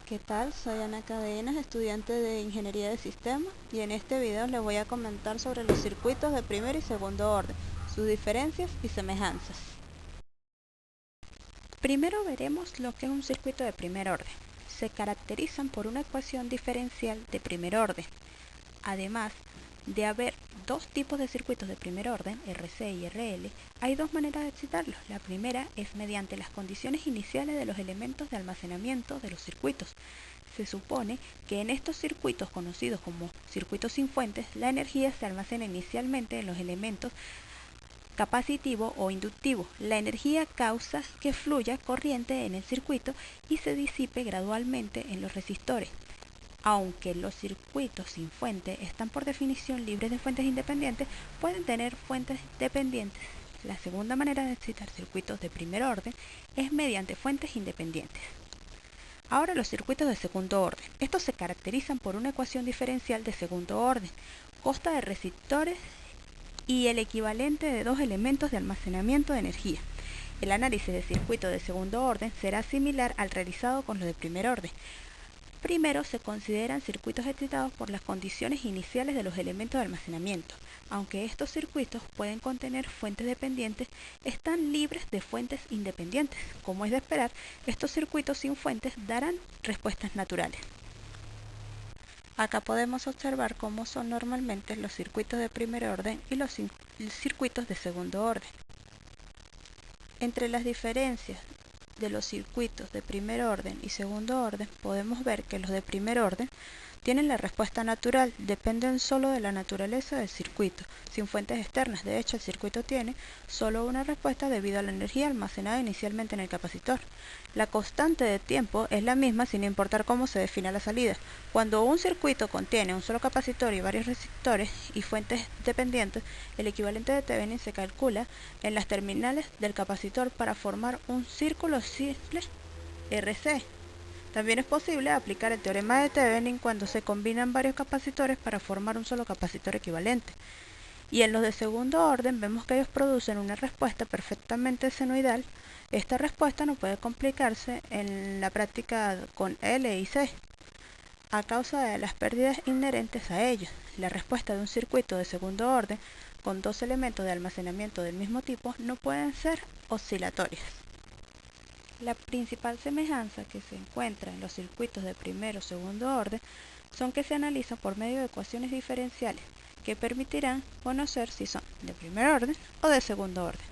¿Qué tal? Soy Ana Cadenas, estudiante de Ingeniería de Sistemas, y en este video les voy a comentar sobre los circuitos de primer y segundo orden, sus diferencias y semejanzas. Primero veremos lo que es un circuito de primer orden. Se caracterizan por una ecuación diferencial de primer orden. Además de haber dos tipos de circuitos de primer orden, RC y RL, hay dos maneras de excitarlos. La primera es mediante las condiciones iniciales de los elementos de almacenamiento de los circuitos. Se supone que en estos circuitos conocidos como circuitos sin fuentes, la energía se almacena inicialmente en los elementos capacitivo o inductivo. La energía causa que fluya corriente en el circuito y se disipe gradualmente en los resistores. Aunque los circuitos sin fuente están por definición libres de fuentes independientes, pueden tener fuentes dependientes. La segunda manera de excitar circuitos de primer orden es mediante fuentes independientes. Ahora los circuitos de segundo orden. Estos se caracterizan por una ecuación diferencial de segundo orden. Consta de resistores y el equivalente de dos elementos de almacenamiento de energía. El análisis de circuitos de segundo orden será similar al realizado con los de primer orden. Primero se consideran circuitos excitados por las condiciones iniciales de los elementos de almacenamiento. Aunque estos circuitos pueden contener fuentes dependientes, están libres de fuentes independientes. Como es de esperar, estos circuitos sin fuentes darán respuestas naturales. Acá podemos observar cómo son normalmente los circuitos de primer orden y los circuitos de segundo orden. Entre las diferencias de los circuitos de primer orden y segundo orden, podemos ver que los de primer orden tienen la respuesta natural, dependen solo de la naturaleza del circuito, sin fuentes externas. De hecho, el circuito tiene solo una respuesta debido a la energía almacenada inicialmente en el capacitor. La constante de tiempo es la misma sin importar cómo se defina la salida. Cuando un circuito contiene un solo capacitor y varios resistores y fuentes dependientes, el equivalente de Thevenin se calcula en las terminales del capacitor para formar un círculo simple RC. También es posible aplicar el teorema de Thevenin cuando se combinan varios capacitores para formar un solo capacitor equivalente. Y en los de segundo orden vemos que ellos producen una respuesta perfectamente senoidal. Esta respuesta no puede complicarse en la práctica con L y C a causa de las pérdidas inherentes a ellos. La respuesta de un circuito de segundo orden con dos elementos de almacenamiento del mismo tipo no pueden ser oscilatorias. La principal semejanza que se encuentra en los circuitos de primer o segundo orden son que se analizan por medio de ecuaciones diferenciales que permitirán conocer si son de primer orden o de segundo orden.